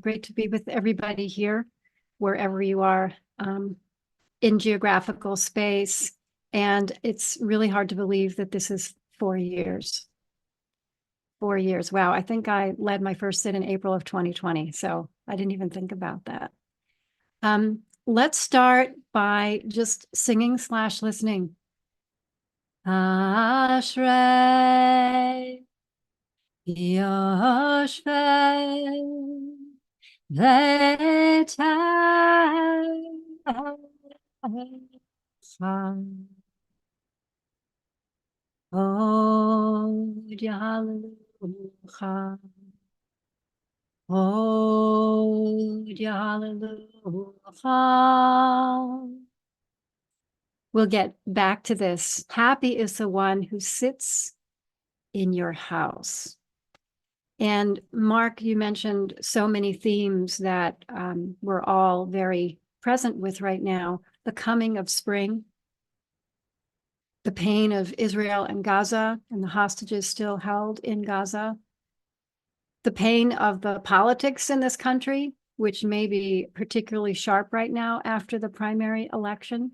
Great to be with everybody here, wherever you are in geographical space. And it's really hard to believe that this is 4 years. 4 years. Wow. I think I led my first sit in April of 2020. So I didn't even think about that. Let's start by just singing/listening. Ashrei Yoshvei Od Hallelujah. Od Hallelujah. We'll get back to this. Happy is the one who sits in your house. And Mark, you mentioned so many themes that we're all very present with right now. The coming of spring, the pain of Israel and Gaza and the hostages still held in Gaza, the pain of the politics in this country, which may be particularly sharp right now after the primary election.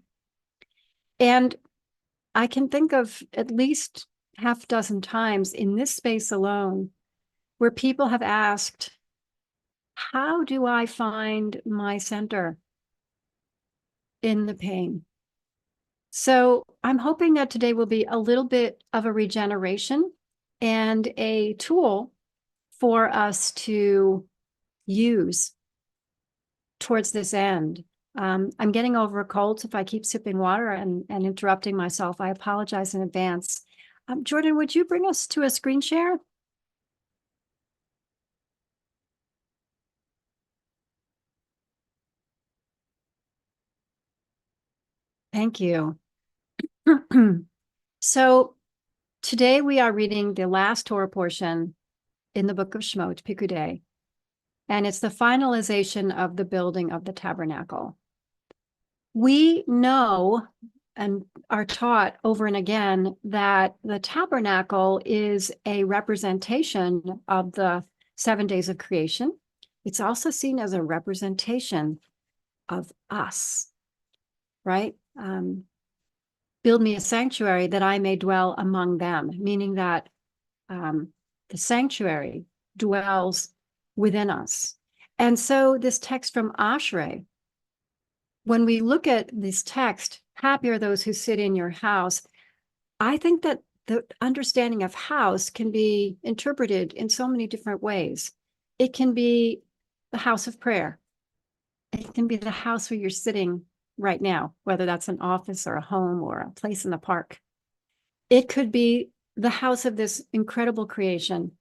And I can think of at least half a dozen times in this space alone where people have asked, how do I find my center in the pain? So I'm hoping that today will be a little bit of a regeneration and a tool for us to use towards this end. I'm getting over a cold, so if I keep sipping water and interrupting myself, I apologize in advance. Jordan, would you bring us to a screen share? Thank you. So today we are reading the last Torah portion in the book of Shemot, Pikudei, and it's the finalization of the building of the tabernacle. We know and are taught over and again that the tabernacle is a representation of the 7 days of creation. It's also seen as a representation of us, right? Build me a sanctuary that I may dwell among them, meaning that the sanctuary dwells within us. And so this text from Ashrei, when we look at this text, happy are those who sit in your house, I think that the understanding of house can be interpreted in so many different ways. It can be the house of prayer. It can be the house where you're sitting right now, whether that's an office or a home or a place in the park. It could be the house of this incredible creation.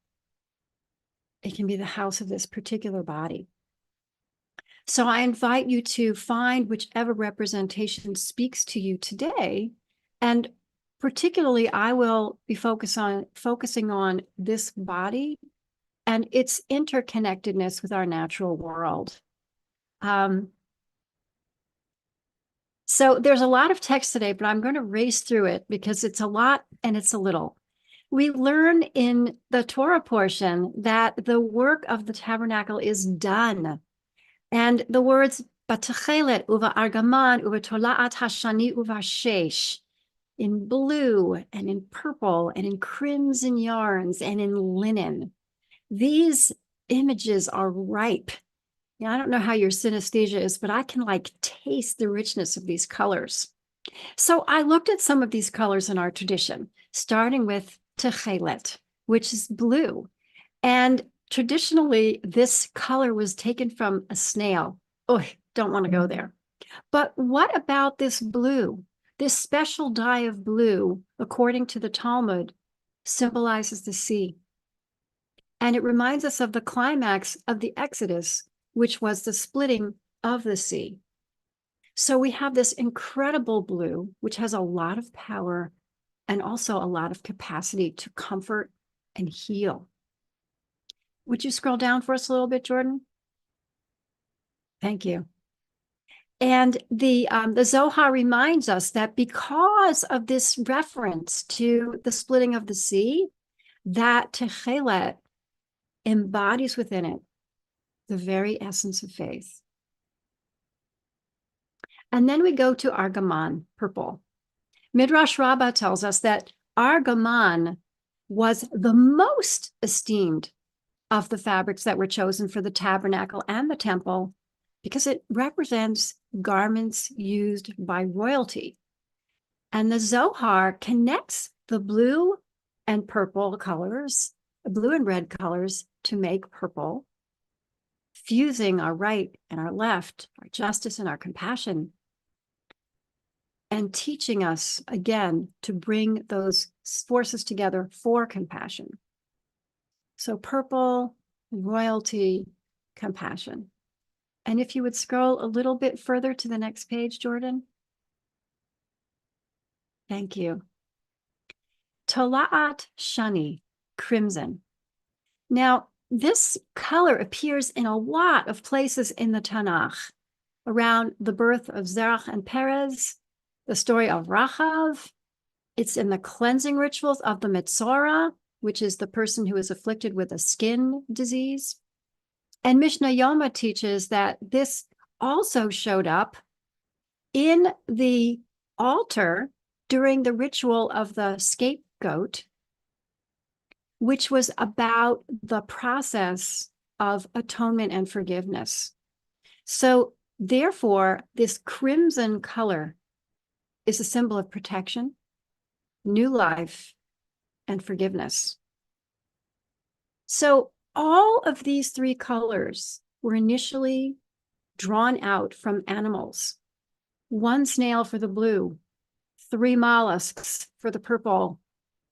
It can be the house of this particular body. So I invite you to find whichever representation speaks to you today. And particularly, I will be focusing on this body and its interconnectedness with our natural world. So there's a lot of text today, but I'm going to race through it because it's a lot and it's a little. We learn in the Torah portion that the work of the tabernacle is done. And the words B'techelet uva argaman uva tolaat hashani uva shesh, in blue and in purple and in crimson yarns and in linen. These images are ripe. Yeah, I don't know how your synesthesia is, but I can like taste the richness of these colors. So I looked at some of these colors in our tradition, starting with Techelet, which is blue. And traditionally, this color was taken from a snail. Oh, don't want to go there. But what about this blue? This special dye of blue, according to the Talmud, symbolizes the sea. And it reminds us of the climax of the Exodus, which was the splitting of the sea. So we have this incredible blue, which has a lot of power and also a lot of capacity to comfort and heal. Would you scroll down for us a little bit, Jordan? Thank you. And the Zohar reminds us that because of this reference to the splitting of the sea, that Techelet embodies within it the very essence of faith. And then we go to argaman, purple. Midrash Rabbah tells us that argaman was the most esteemed of the fabrics that were chosen for the tabernacle and the temple because it represents garments used by royalty. And the Zohar connects the blue and purple colors, blue and red colors, to make purple, fusing our right and our left, our justice and our compassion, and teaching us again to bring those forces together for compassion. So purple, royalty, compassion. And if you would scroll a little bit further to the next page, Jordan. Thank you. Tola'at Shani, crimson. Now, this color appears in a lot of places in the Tanakh, around the birth of Zerach and Perez, the story of Rachav. It's in the cleansing rituals of the Metzora, which is the person who is afflicted with a skin disease. And Mishnah Yoma teaches that this also showed up in the altar during the ritual of the scapegoat, which was about the process of atonement and forgiveness. So therefore, this crimson color is a symbol of protection, new life, and forgiveness. So all of these three colors were initially drawn out from animals. One snail for the blue, 3 mollusks for the purple,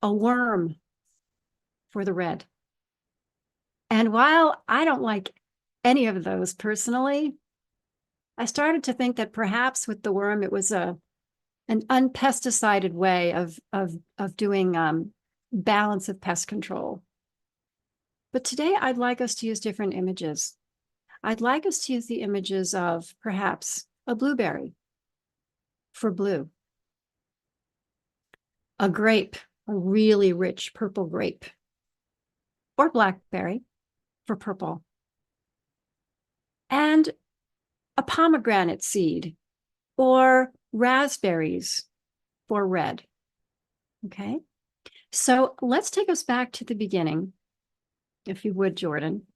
a worm for the red. And while I don't like any of those personally, I started to think that perhaps with the worm, it was an unpesticided way of doing balance of pest control. But today I'd like us to use different images. I'd like us to use the images of perhaps a blueberry for blue, a grape, a really rich purple grape, or blackberry for purple, and a pomegranate seed or raspberries for red. Okay, so let's take us back to the beginning, if you would, Jordan.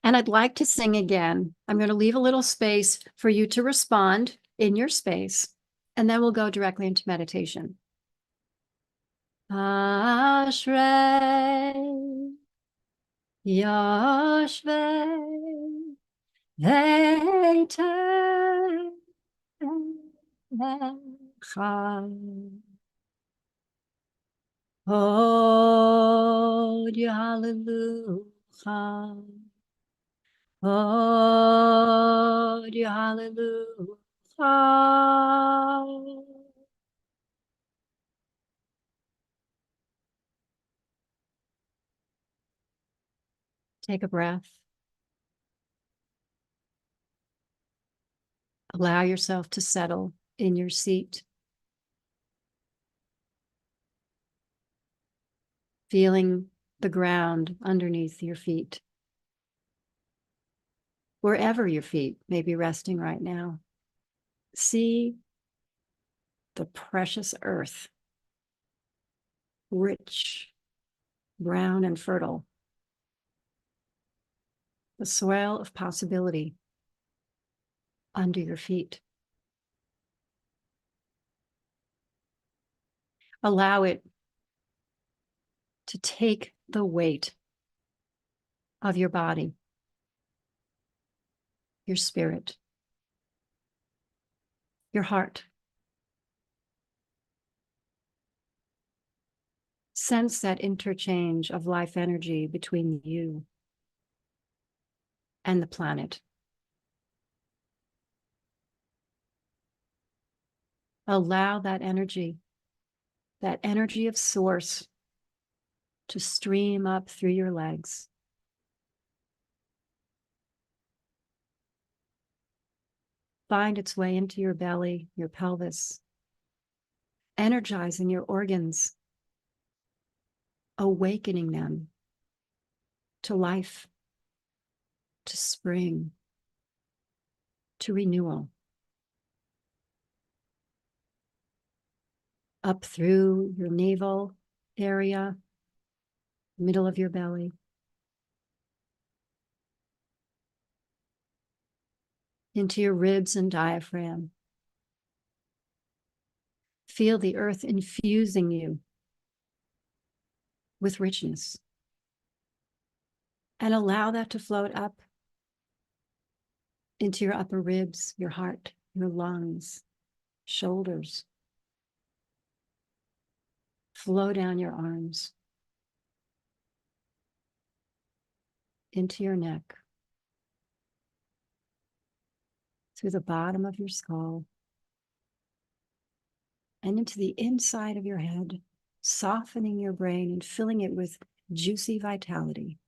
And I'd like to sing again. I'm going to leave a little space for you to respond in your space, and then we'll go directly into meditation. Ashrei Yoshvei Ve'etei Hod Hallelujah. Hod Hallelujah. Take a breath. Allow yourself to settle in your seat. Feeling the ground underneath your feet. Wherever your feet may be resting right now. See the precious earth, rich, brown, and fertile. The soil of possibility under your feet. Allow it to take the weight of your body, your spirit, your heart. Sense that interchange of life energy between you and the planet. Allow that energy of source, to stream up through your legs. Find its way into your belly, your pelvis, energizing your organs, awakening them to life, to spring, to renewal. Up through your navel area, middle of your belly, into your ribs and diaphragm. Feel the earth infusing you with richness. And allow that to float up into your upper ribs, your heart, your lungs, shoulders. Flow down your arms into your neck, through the bottom of your skull, and into the inside of your head, softening your brain and filling it with juicy vitality.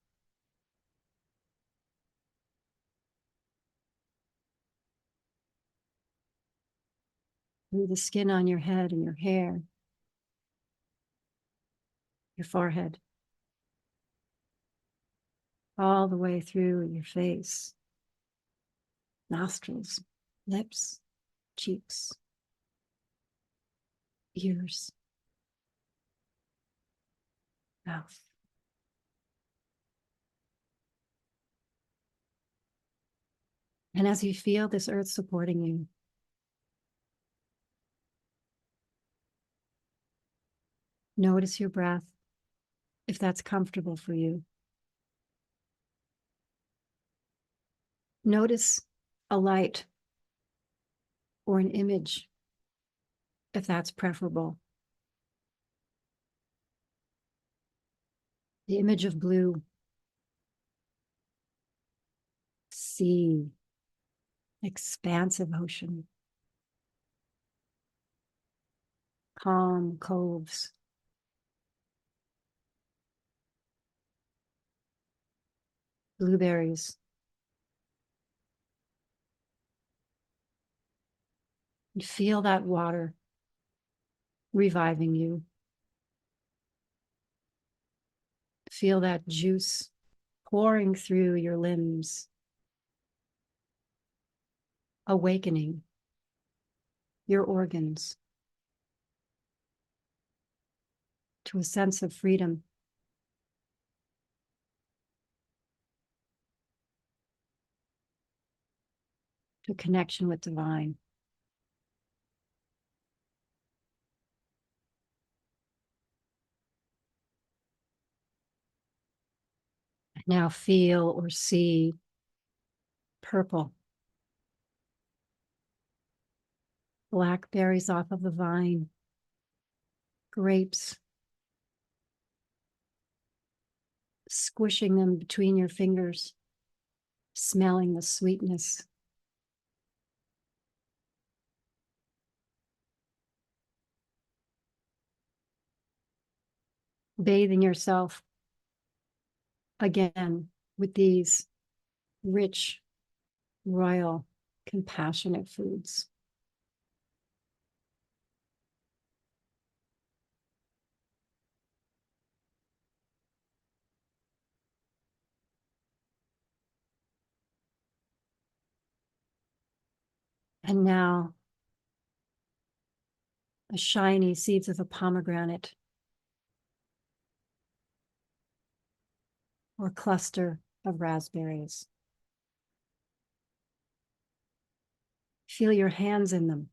Through the skin on your head and your hair, your forehead, all the way through your face, nostrils, lips, cheeks, ears, mouth. And as you feel this earth supporting you, notice your breath, if that's comfortable for you. Notice a light or an image, if that's preferable. The image of blue, sea, expansive ocean, calm coves, blueberries. And feel that water reviving you. Feel that juice pouring through your limbs, awakening your organs to a sense of freedom. To connection with divine. Now feel or see purple, blackberries off of the vine, grapes, squishing them between your fingers, smelling the sweetness. Bathing yourself again with these rich, royal, compassionate foods. And now, the shiny seeds of a pomegranate or cluster of raspberries. Feel your hands in them.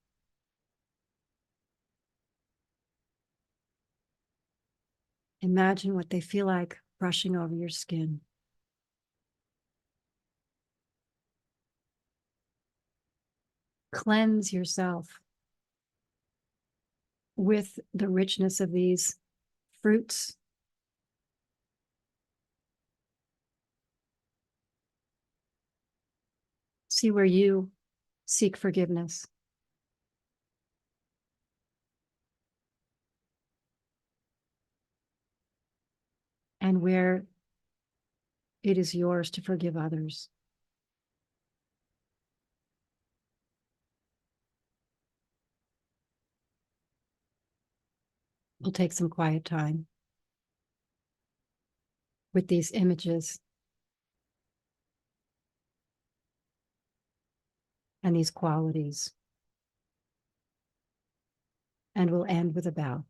Imagine what they feel like brushing over your skin. Cleanse yourself with the richness of these fruits. See where you seek forgiveness. And where it is yours to forgive others. We'll take some quiet time with these images and these qualities. And we'll end with a bow.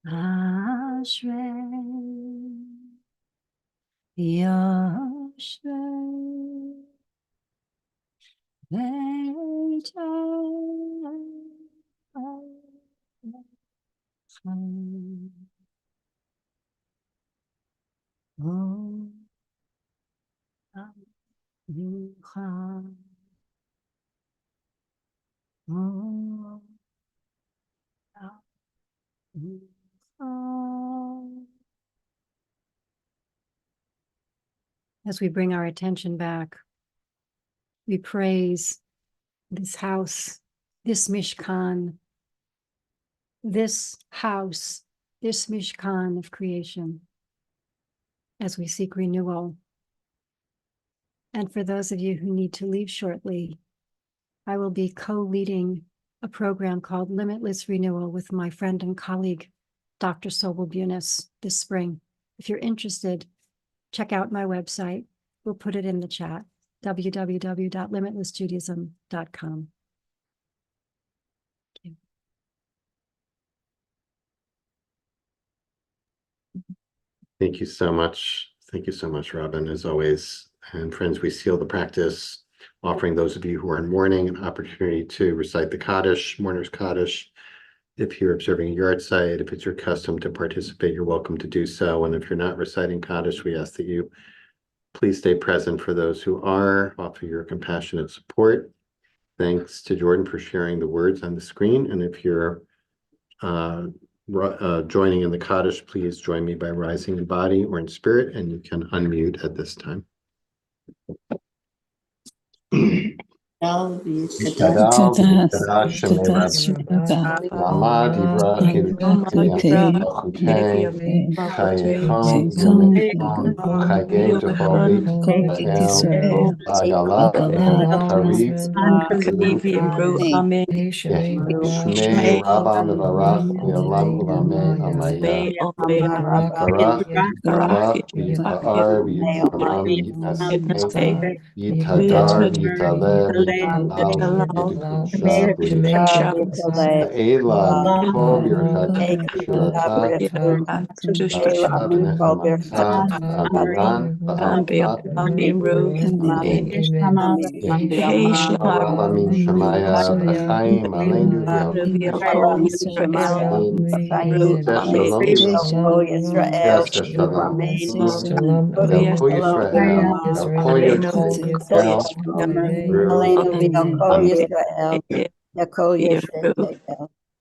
Ashrei Yoshrei Beit As we bring our attention back, we praise this house, this Mishkan, this house, this Mishkan of creation, as we seek renewal. And for those of you who need to leave shortly, I will be co-leading a program called Limitless Renewal with my friend and colleague, Dr. Sobel Bunis, this spring. If you're interested, check out my website. We'll put it in the chat, www.limitlessjudaism.com. Thank you so much. Thank you so much, Robin, as always. And friends, we seal the practice, offering those of you who are in mourning an opportunity to recite the Kaddish, Mourner's Kaddish. If you're observing a yard site, if it's your custom to participate, you're welcome to do so. And if you're not reciting Kaddish, we ask that you please stay present for those who are, offer your compassionate support. Thanks to Jordan for sharing the words on the screen. And if you're joining in the Kaddish, please join me by rising in body or in spirit, and you can unmute at this time. Lama divra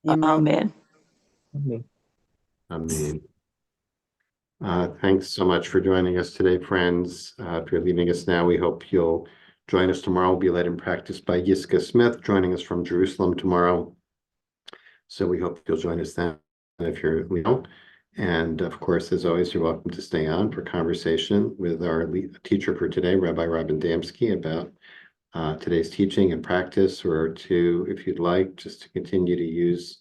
Amen. Amen. Thanks so much for joining us today, friends. If you're leaving us now, we hope you'll join us tomorrow. We'll be led in practice by Yiska Smith, joining us from Jerusalem tomorrow. So we hope you'll join us then if you're And of course, as always, you're welcome to stay on for conversation with our teacher for today, Rabbi Damsky, about today's teaching and practice, or to, if you'd like, just to continue to use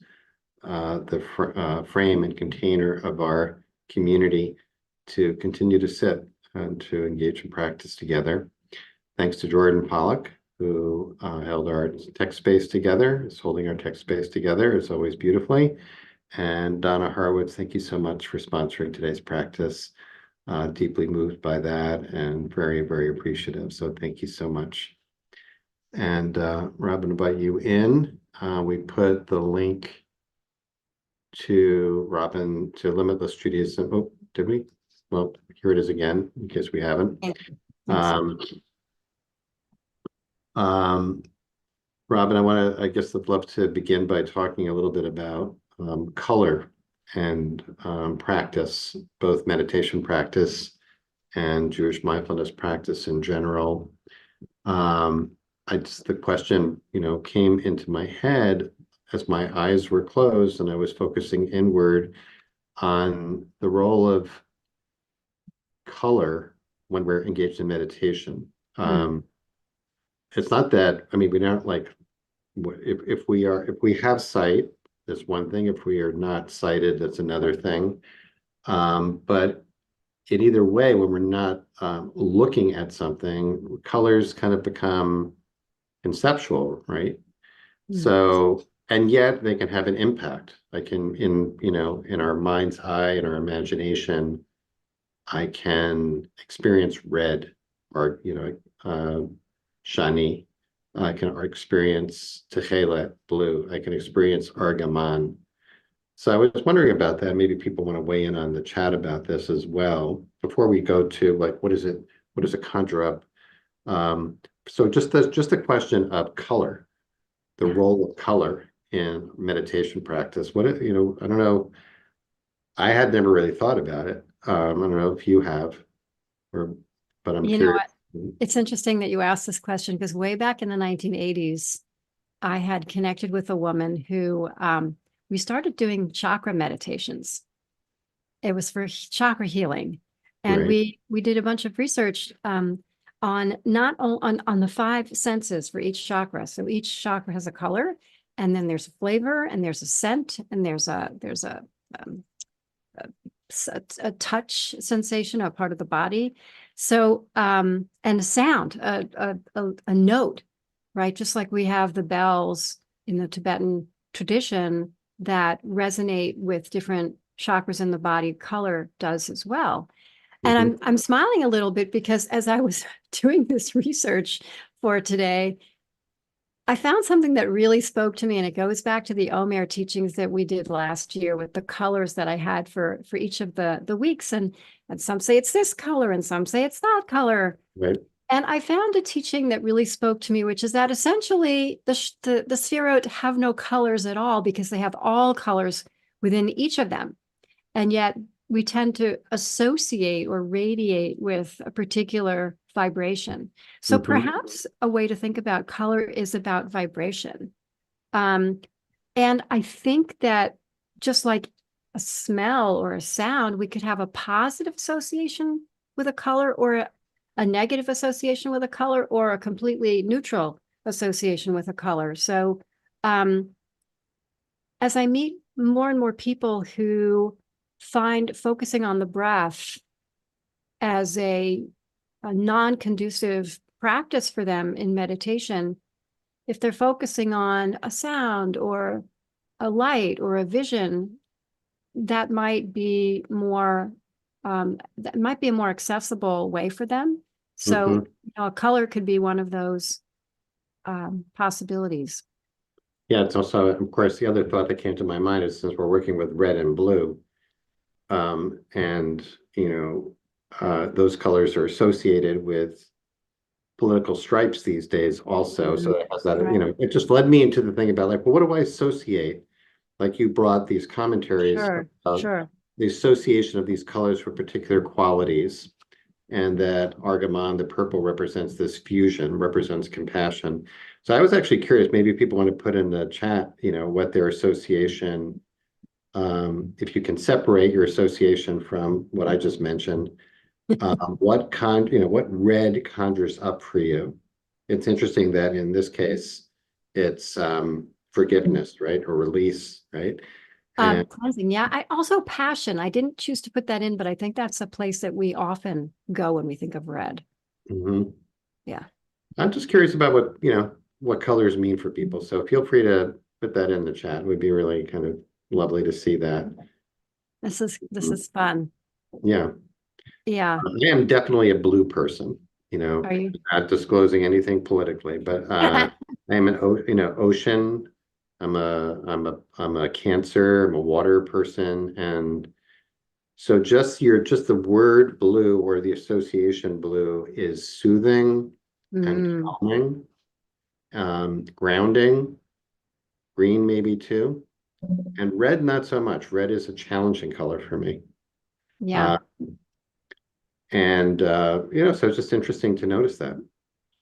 the frame and container of our community to continue to sit and to engage in practice together. Thanks to Jordan Pollock, who held our text space together, is holding our text space together, as always, beautifully. And Donna Harwood, thank you so much for sponsoring today's practice. Deeply moved by that and very, very appreciative. So thank you so much. And Robin, invite you in. We put the link to Robin to Limitless Judaism. Oh, did we? Well, here it is again, in case we haven't. Robin, I guess I'd love to begin by talking a little bit about color and practice, both meditation practice and Jewish mindfulness practice in general. The question, came into my head as my eyes were closed and I was focusing inward on the role of color when we're engaged in meditation. It's not that, we don't like, if we have sight, that's one thing. If we are not sighted, that's another thing. But in either way, when we're not looking at something, colors kind of become conceptual, right? So and yet they can have an impact. Like in our mind's eye, in our imagination, I can experience red or, shani. I can experience techelet, blue. I can experience argaman. So I was wondering about that. Maybe people want to weigh in on the chat about this as well. Before we go to like, what does it conjure up? So just a question of color, the role of color in meditation practice. I don't know. I had never really thought about it. I don't know if you have, but I'm curious. It's interesting that you asked this question because way back in the 1980s, I had connected with a woman who we started doing chakra meditations. It was for chakra healing. And Right. we did a bunch of research on not on the 5 senses for each chakra. So each chakra has a color, and then there's a flavor, and there's a scent, and there's a touch sensation, a part of the body. So and a sound, a note, right? Just like we have the bells in the Tibetan tradition that resonate with different chakras in the body, color does as well. And I'm smiling a little bit because as I was doing this research for today, I found something that really spoke to me, and it goes back to the Omer teachings that we did last year with the colors that I had for each of the weeks. And some say it's this color, and some say it's that color. Right. And I found a teaching that really spoke to me, which is that essentially the Sefirot have no colors at all because they have all colors within each of them. And yet we tend to associate or radiate with a particular vibration. So perhaps a way to think about color is about vibration. And I think that just like a smell or a sound, we could have a positive association with a color or a negative association with a color or a completely neutral association with a color. So as I meet more and more people who find focusing on the breath as a non-conducive practice for them in meditation, if they're focusing on a sound or a light or a vision, that might be more that might be a more accessible way for them. So a color could be one of those possibilities. Yeah, it's also, of course, the other thought that came to my mind is since we're working with red and blue, and those colors are associated with political stripes these days also. So it has that, Right. it just led me into the thing about like, well, what do I associate? Like you brought these commentaries about the association of these colors for particular qualities, and that argaman, the purple, represents this fusion, represents compassion. So I was actually curious, maybe people want to put in the chat, what their association, if you can separate your association from what I just mentioned, what red conjures up for you. It's interesting that in this case, it's forgiveness, right? Or release, right? And Cleansing. Yeah. I also passion. I didn't choose to put that in, but I think that's a place that we often go when we think of red. Yeah. I'm just curious about what colors mean for people. So feel free to put that in the chat. It would be really kind of lovely to see that. This is fun. Yeah. Yeah. I am definitely a blue person, Are you? not disclosing anything politically, but I am an ocean. I'm a Cancer, I'm a water person. And so just the word blue or the association blue is soothing and calming, grounding, green maybe too. And red, not so much. Red is a challenging color for me. Yeah. So it's just interesting to notice that.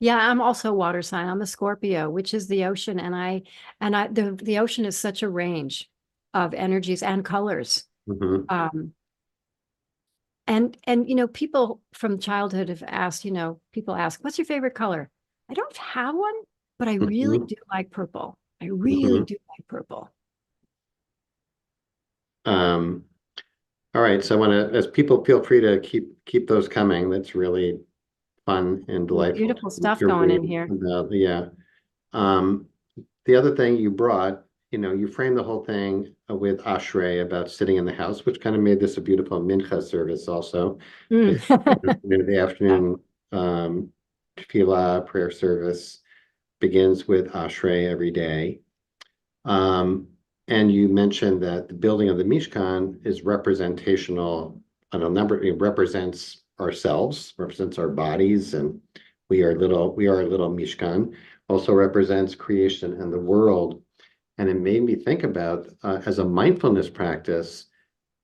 Yeah, I'm also a water sign. I'm a Scorpio, which is the ocean, and the ocean is such a range of energies and colors. And people from childhood have asked, people ask, "What's your favorite color?" I don't have one, but I really do like purple. I really do like purple. All right, so I want to, as people feel free to keep those coming. That's really fun and delightful. Beautiful stuff going in here. Yeah. The other thing you brought you frame the whole thing with Ashrei about sitting in the house, which kind of made this a beautiful mincha service also. Mm. The afternoon tefillah prayer service begins with Ashrei every day. And you mentioned that the building of the Mishkan is representational on a number, it represents ourselves, represents our bodies, and we are a little Mishkan, also represents creation and the world. And it made me think about as a mindfulness practice,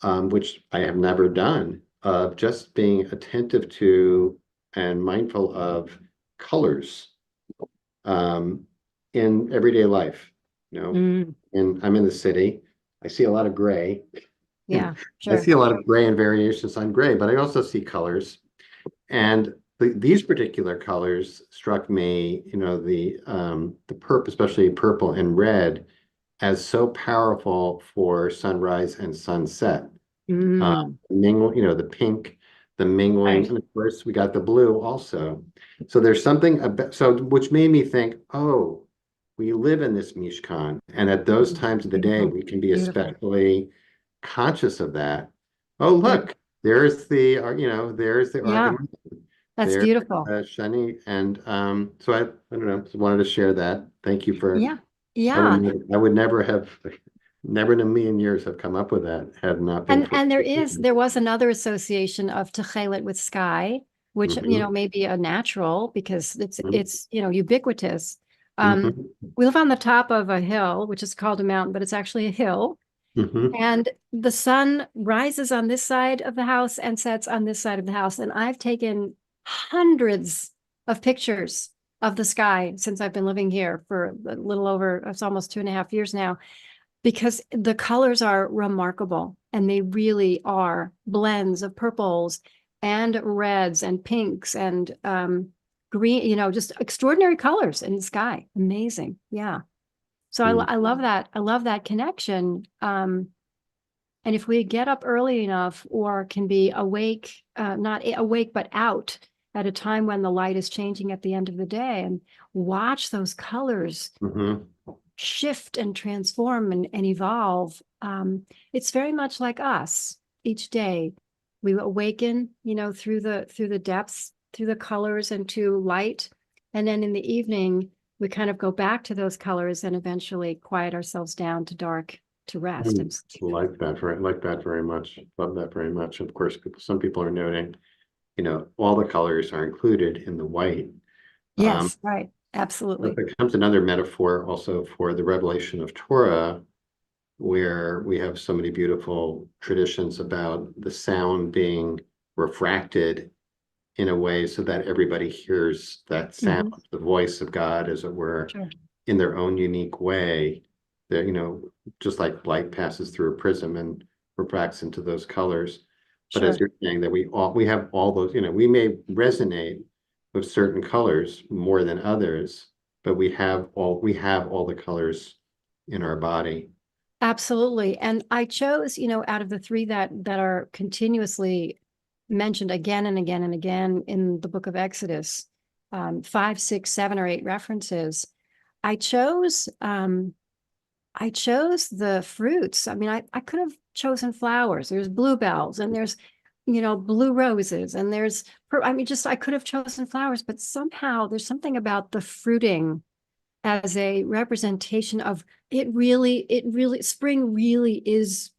which I have never done, of just being attentive to and mindful of colors in everyday life. Mm. And I'm in the city. I see a lot of gray. Yeah, I sure. see a lot of gray and variations on gray, but I also see colors. And these particular colors struck me, the purple, especially purple and red, as so powerful for sunrise and sunset. Mm. The pink, the mingling, Right. and of course we got the blue also. So there's something about, which made me think, oh, we live in this Mishkan, and at those times of the day, Beautiful. we can be Beautiful. especially conscious of that. Oh, Yeah. look, there's the, there's the Yeah, argument. that's There's beautiful. Shani, and so I don't know, just wanted to share that. Thank you for. Yeah. Yeah. I would never have, never in a million years have come up with that had not been for. And there was another association of Techelet with sky, which, Mhm, may be a natural because mhm, it's, ubiquitous. Um, mhm, we live on the top of a hill, which is called a mountain, but it's actually a hill. mhm, And the sun rises on this side of the house and sets on this side of the house. And I've taken hundreds of pictures of the sky since I've been living here for a little over, it's almost 2.5 years now, because the colors are remarkable and they really are blends of purples and reds and pinks and green, just extraordinary colors in the sky. Amazing. Yeah. So mhm, I love that. I love that connection. And if we get up early enough or can be awake, not awake, but out at a time when the light is changing at the end of the day and watch those colors mhm, shift and transform and evolve, it's very much like us each day. We awaken, through the depths, through the colors and to light. And then in the evening, we kind of go back to those colors and eventually quiet ourselves down to dark to rest and sleep. like that very much. Love that very much. Of course, some people are noting, all the colors are included in the white. Yes, right. It Absolutely. becomes another metaphor also for the revelation of Torah, where we have so many beautiful traditions about the sound being refracted in a way so that everybody hears that sound, Mhm. the voice of God, as it were, Sure. in their own unique way. That, just like light passes through a prism and refracts into those colors. But as Sure. you're saying, that we have all those, we may resonate with certain colors more than others, but we have all the colors in our body. Absolutely. And I chose, out of the three that are continuously mentioned again and again and again in the book of Exodus, 5, 6, 7, or 8 references. I chose the fruits. I mean, I could have chosen flowers. There's bluebells and there's, blue roses and I could have chosen flowers, but somehow there's something about the fruiting as a representation of spring really is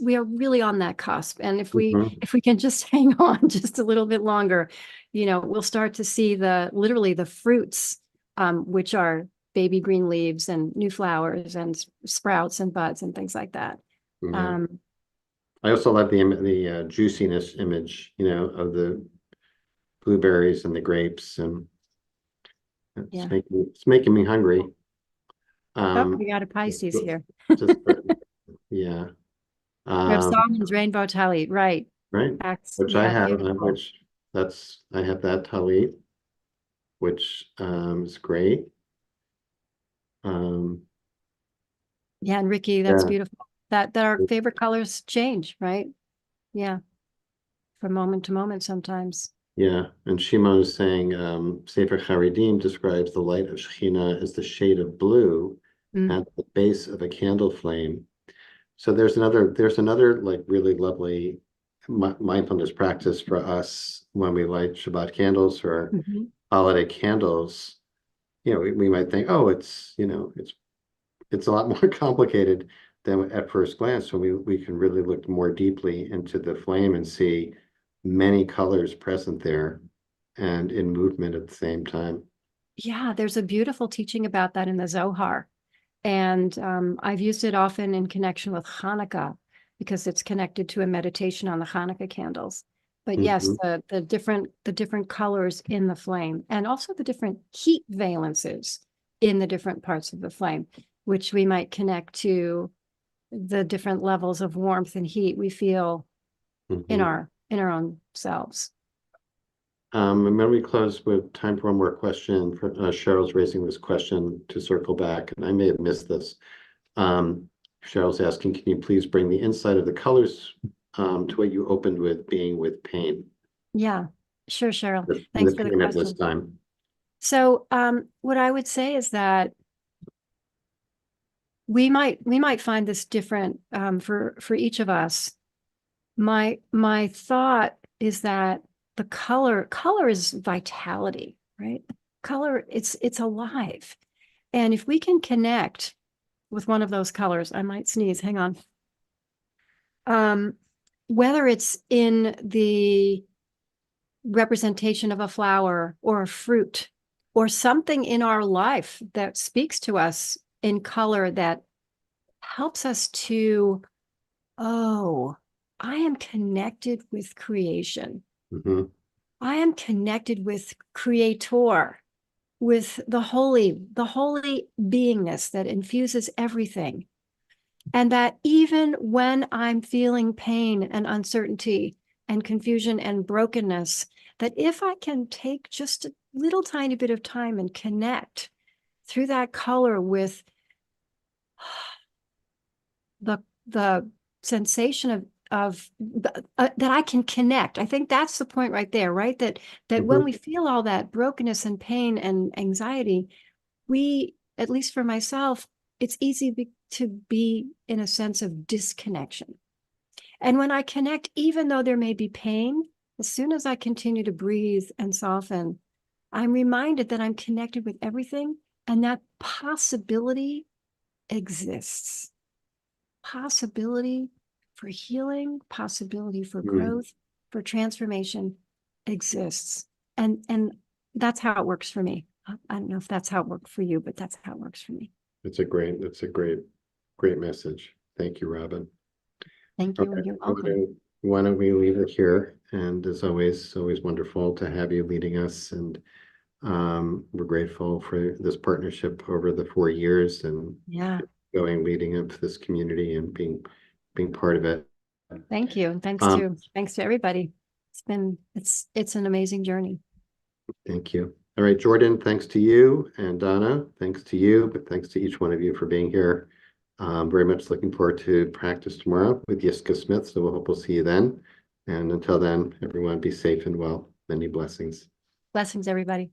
we are really on that cusp. And Mhm, if we can just hang on just a little bit longer, we'll start to see literally the fruits, which are baby green leaves and new flowers and sprouts and buds and things like that. yeah. Um, I also love the juiciness image, of the blueberries and the grapes, and yeah. it's making me hungry. Oh, Um, we got a Pisces here. just yeah. We have Um, Solomon's rainbow tallit, right? right. Which I Yeah, have, beautiful. I have that talit, which is great. Um, Yeah, and Ricky, that's yeah, beautiful. That our favorite colors change, right? Yeah, from moment to moment sometimes. yeah. And Shimon is saying, Sefer Charedim describes the light of Shekhinah as the shade of blue, Mm. at the base of a candle flame. So there's another like really lovely mindfulness practice for us when we light Shabbat candles or Mhm. holiday candles. We might think, oh, it's a lot more complicated than at first glance. So we can really look more deeply into the flame and see many colors present there and in movement at the same time. Yeah, there's a beautiful teaching about that in the Zohar. And I've used it often in connection with Hanukkah because it's connected to a meditation on the Hanukkah candles. But yes, Mhm. the different colors in the flame and also the different heat valences in the different parts of the flame, which we might connect to the different levels of warmth and heat we feel in Mhm. our own selves. And then we close with time for one more question. Cheryl's raising this question to circle back, and I may have missed this. Cheryl's asking, can you please bring the insight of the colors to what you opened with, being with pain? Yeah, sure, Cheryl. The Thanks for the pain of this question. time. So what I would say is that we might find this different for each of us. My thought is that the color is vitality, right? Color, it's alive. And if we can connect with one of those colors, I might sneeze, hang on. Whether it's in the representation of a flower or a fruit or something in our life that speaks to us in color that helps us to, oh, I am connected with creation. Mhm. I am connected with creator, with the holy beingness that infuses everything. And that even when I'm feeling pain and uncertainty and confusion and brokenness, that if I can take just a little tiny bit of time and connect through that color with the sensation of that I can connect. I think that's the point right there, right? That when Mhm. we feel all that brokenness and pain and anxiety, we, at least for myself, it's easy to be in a sense of disconnection. And when I connect, even though there may be pain, as soon as I continue to breathe and soften, I'm reminded that I'm connected with everything and that possibility exists. Possibility for healing, possibility for Mm. growth, for transformation exists. And that's how it works for me. I don't know if that's how it worked for you, but that's how it works for me. That's a great message. Thank you, Robin. Thank you. Okay, You're welcome. why don't we leave it here? And as always, it's always wonderful to have you leading us. And we're grateful for this partnership over the 4 years and Yeah. leading up to this community and being part of it. Thank you. And Um, thanks to everybody. It's an amazing journey. Thank you. All right, Jordan, thanks to you, and Donna, thanks to you, but thanks to each one of you for being here. Very much looking forward to practice tomorrow with Yiska Smith, so we'll hope we'll see you then. And until then, everyone be safe and well. Many blessings. Blessings, everybody.